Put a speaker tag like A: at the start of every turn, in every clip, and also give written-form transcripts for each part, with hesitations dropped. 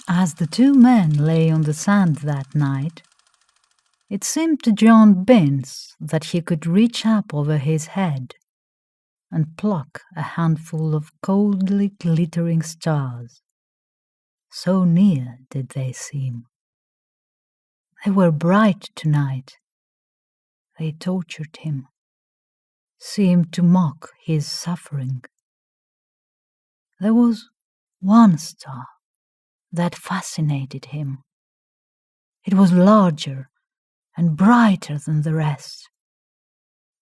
A: As the two men lay on the sand that night, it seemed to John Binns that he could reach up over his head and pluck a handful of coldly glittering stars. So near did they seem. They were bright tonight. They tortured him, seemed to mock his suffering. There was one star that fascinated him. It was larger and brighter than the rest,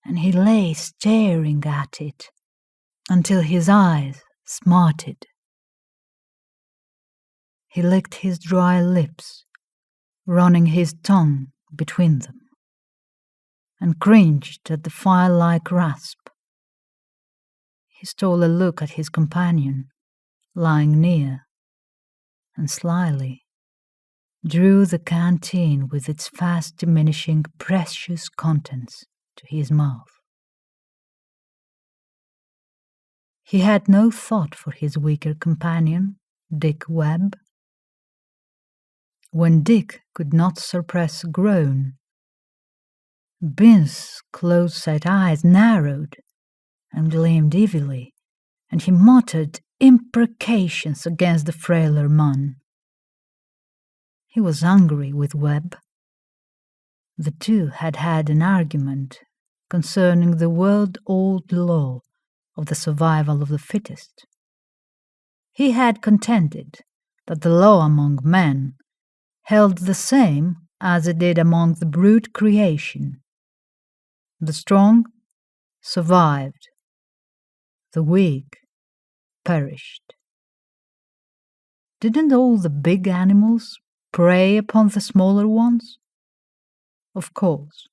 A: and he lay staring at it until his eyes smarted. He licked his dry lips, running his tongue between them, and cringed at the fire-like rasp. He stole a look at his companion, lying near, and slyly drew the canteen with its fast-diminishing precious contents to his mouth. He had no thought for his weaker companion, Dick Webb. When Dick could not suppress a groan, Binns' close-set eyes narrowed and gleamed evilly, and he muttered imprecations against the frailer man. He was angry with Webb. The two had had an argument concerning the world-old law of the survival of the fittest. He had contended that the law among men held the same as it did among the brute creation. The strong survived. The weak perished. Didn't all the big animals prey upon the smaller ones? Of course.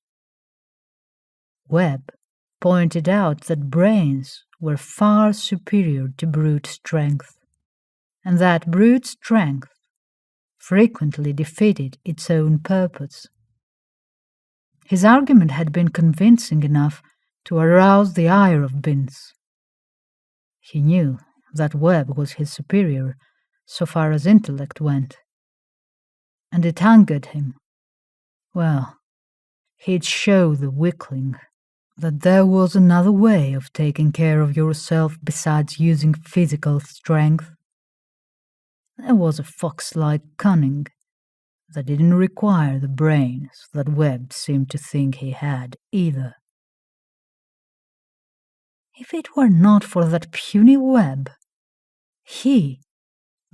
A: Webb pointed out that brains were far superior to brute strength, and that brute strength frequently defeated its own purpose. His argument had been convincing enough to arouse the ire of Binns. He knew that Webb was his superior so far as intellect went, and it angered him. Well, he'd show the weakling that there was another way of taking care of yourself besides using physical strength. There was a fox-like cunning that didn't require the brains that Webb seemed to think he had either. If it were not for that puny Webb, he,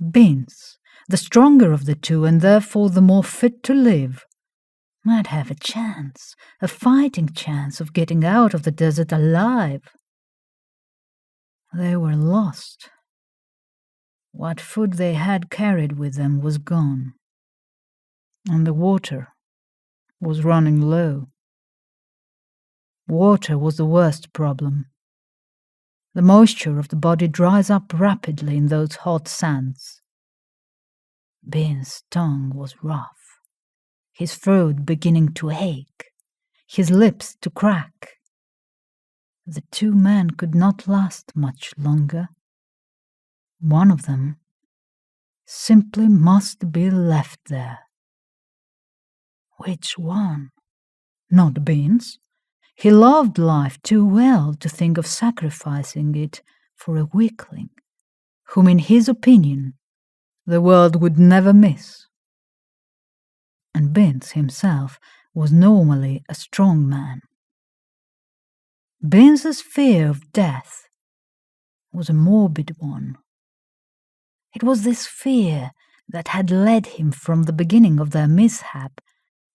A: Binns, the stronger of the two and therefore the more fit to live, might have a fighting chance of getting out of the desert alive. They were lost. What food they had carried with them was gone, and the water was running low. Water was the worst problem. The moisture of the body dries up rapidly in those hot sands. Binns' tongue was rough, his throat beginning to ache, his lips to crack. The two men could not last much longer. One of them simply must be left there. Which one? Not Binns. He loved life too well to think of sacrificing it for a weakling, whom in his opinion the world would never miss. And Binns himself was normally a strong man. Binns's fear of death was a morbid one. It was this fear that had led him from the beginning of their mishap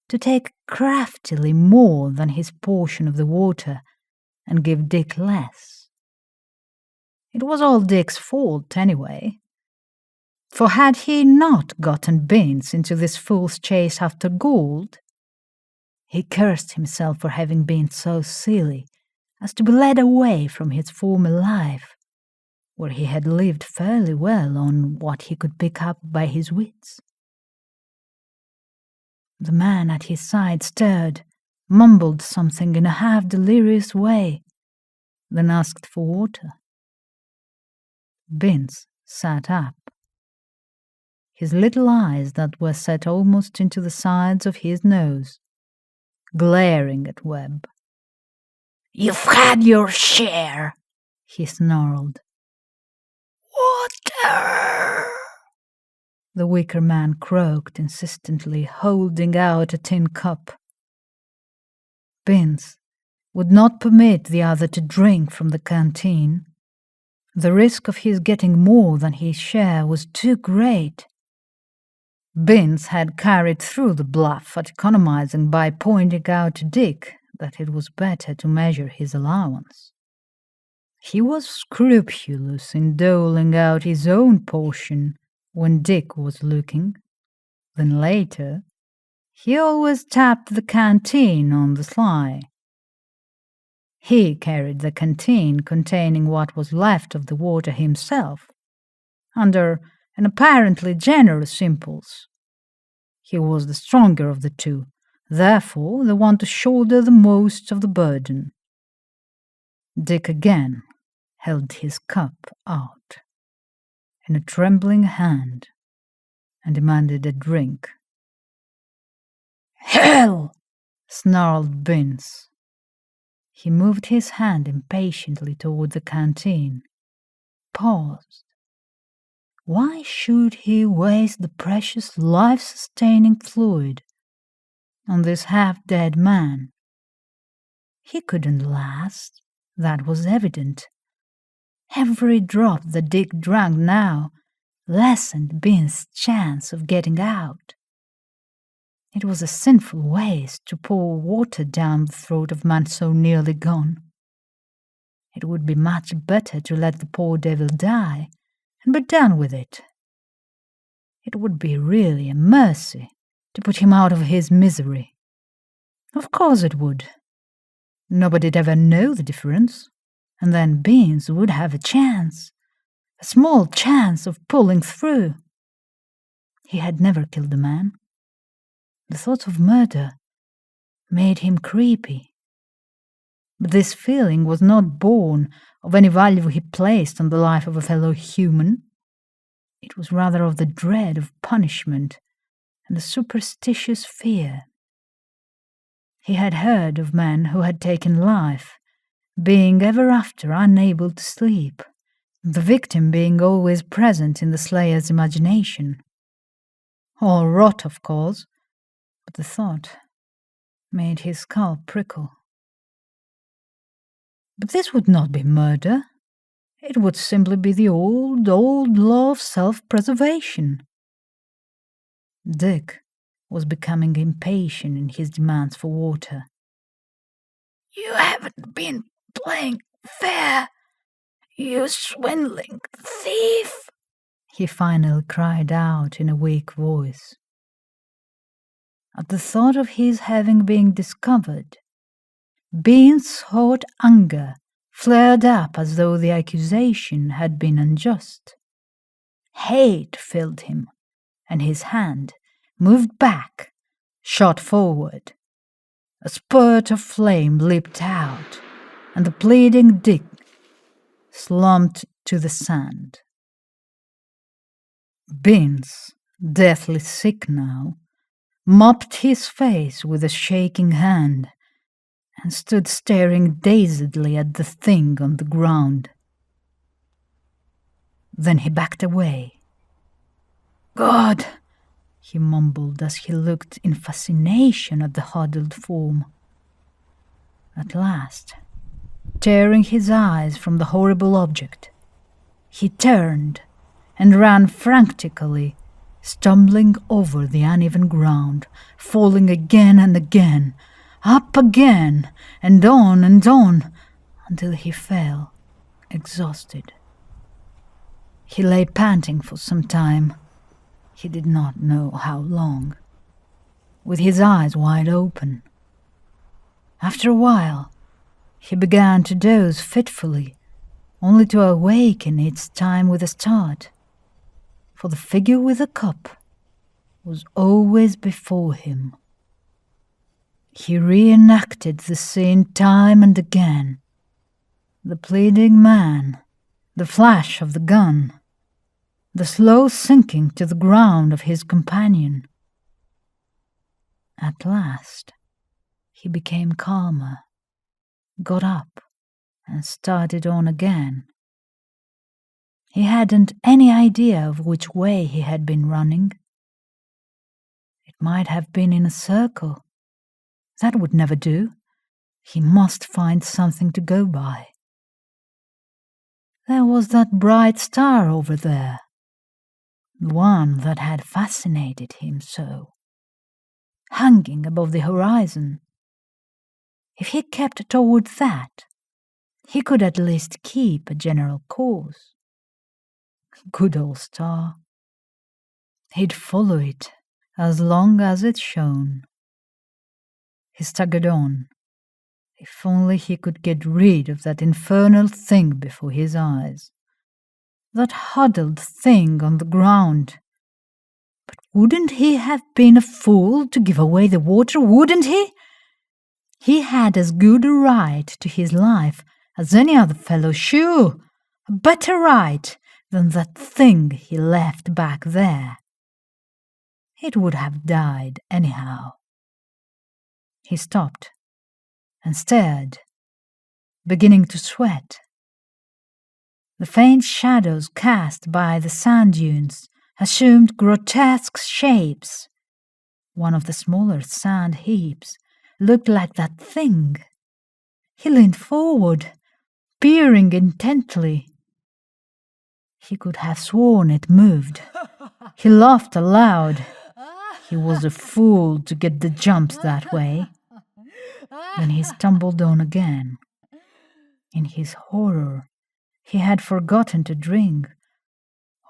A: to take craftily more than his portion of the water and give Dick less. It was all Dick's fault anyway, for had he not gotten Binns into this fool's chase after gold, he cursed himself for having been so silly as to be led away from his former life, where he had lived fairly well on what he could pick up by his wits. The man at his side stirred, mumbled something in a half-delirious way, then asked for water. Binns sat up. his little eyes that were set almost into the sides of his nose, glaring at Webb. "You've had your share," he snarled. "Water!" the weaker man croaked insistently, holding out a tin cup. Binns would not permit the other to drink from the canteen. The risk of his getting more than his share was too great. Binns had carried through the bluff at economizing by pointing out to Dick that it was better to measure his allowance. He was scrupulous in doling out his own portion when Dick was looking. Then later, he always tapped the canteen on the sly. He carried the canteen containing what was left of the water himself, under an apparently generous impulse. He was the stronger of the two, therefore the one to shoulder the most of the burden. Dick again held his cup out in a trembling hand and demanded a drink. "Hell!" snarled Binns. He moved his hand impatiently toward the canteen, paused. Why should he waste the precious life-sustaining fluid on this half-dead man? He couldn't last, that was evident. Every drop that Dick drank now lessened Binns' chance of getting out. It was a sinful waste to pour water down the throat of man so nearly gone. It would be much better to let the poor devil die and be done with it. It would be really a mercy to put him out of his misery. Of course it would. Nobody'd ever know the difference, and then Binns would have a chance, a small chance of pulling through. He had never killed a man. The thought of murder made him creepy. But this feeling was not born of any value he placed on the life of a fellow human. It was rather of the dread of punishment and a superstitious fear. He had heard of men who had taken life, being ever after unable to sleep, the victim being always present in the slayer's imagination. All rot, of course, but the thought made his skull prickle. But this would not be murder. It would simply be the old law of self-preservation. Dick was becoming impatient in his demands for water. "You haven't been playing fair, you swindling thief!" he finally cried out in a weak voice. At the thought of his having been discovered, Binns' hot anger flared up as though the accusation had been unjust. Hate filled him, and his hand moved back, shot forward. A spurt of flame leaped out, and the pleading Dick slumped to the sand. Binns, deathly sick now, mopped his face with a shaking hand and stood staring dazedly at the thing on the ground. Then he backed away. "God!" he mumbled as he looked in fascination at the huddled form. At last, tearing his eyes from the horrible object, he turned and ran frantically, stumbling over the uneven ground, falling again and again, up again, and on, until he fell, exhausted. He lay panting for some time. He did not know how long, with his eyes wide open. After a while, he began to doze fitfully, only to awaken each time with a start, for the figure with the cup was always before him. He reenacted the scene time and again. The pleading man, the flash of the gun, the slow sinking to the ground of his companion. At last, he became calmer, got up, and started on again. He hadn't any idea of which way he had been running. It might have been in a circle. That would never do. He must find something to go by. There was that bright star over there, the one that had fascinated him so, hanging above the horizon. If he kept toward that, he could at least keep a general course. Good old star. He'd follow it as long as it shone. He staggered on. If only he could get rid of that infernal thing before his eyes. That huddled thing on the ground. But wouldn't he have been a fool to give away the water, wouldn't he? He had as good a right to his life as any other fellow, sure, a better right than that thing he left back there. It would have died anyhow. He stopped and stared, beginning to sweat. The faint shadows cast by the sand dunes assumed grotesque shapes. One of the smaller sand heaps looked like that thing. He leaned forward, peering intently. He could have sworn it moved. He laughed aloud. He was a fool to get the jumps that way. Then he stumbled on again. In his horror, he had forgotten to drink,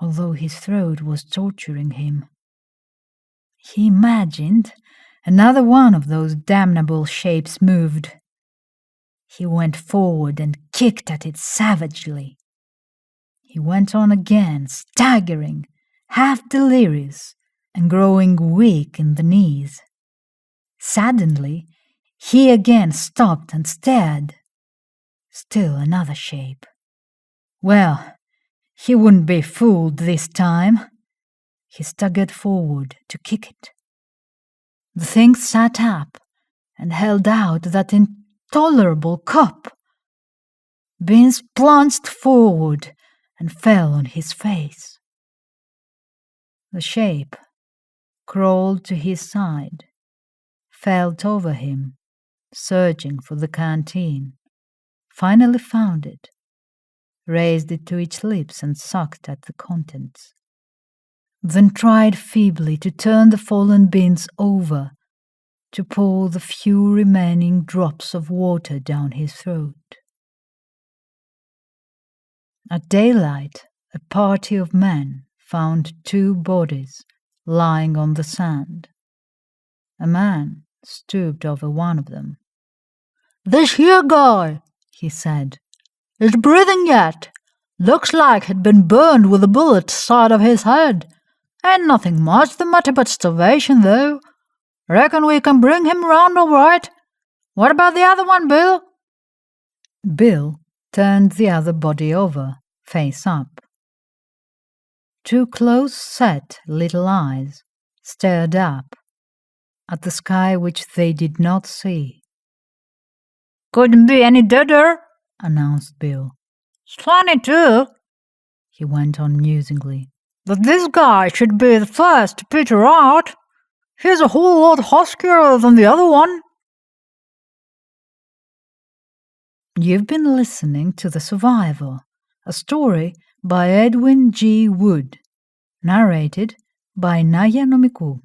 A: although his throat was torturing him. He imagined another one of those damnable shapes moved. He went forward and kicked at it savagely. He went on again, staggering, half delirious, and growing weak in the knees. Suddenly, he again stopped and stared. Still another shape. Well, he wouldn't be fooled this time. He staggered forward to kick it. The thing sat up and held out that intolerable cup. Binns plunged forward and fell on his face. The shape crawled to his side, felt over him, searching for the canteen, finally found it, raised it to its lips and sucked at the contents, then tried feebly to turn the fallen Binns over, to pour the few remaining drops of water down his throat. At daylight, a party of men found 2 bodies lying on the sand. A man stooped over one of them. "This here guy," he said, "is breathing yet. Looks like he'd been burned with a bullet side of his head. Ain't nothing much the matter but starvation, though. Reckon we can bring him round all right. What about the other one, Bill?" Bill turned the other body over, face up. 2 close-set little eyes stared up at the sky which they did not see. "Couldn't be any deader," announced Bill. "It's funny, too," he went on musingly, "that this guy should be the first to peter out. He's a whole lot huskier than the other one." You've been listening to The Survivor, a story by Edwin G. Wood, narrated by Naya Nomiku.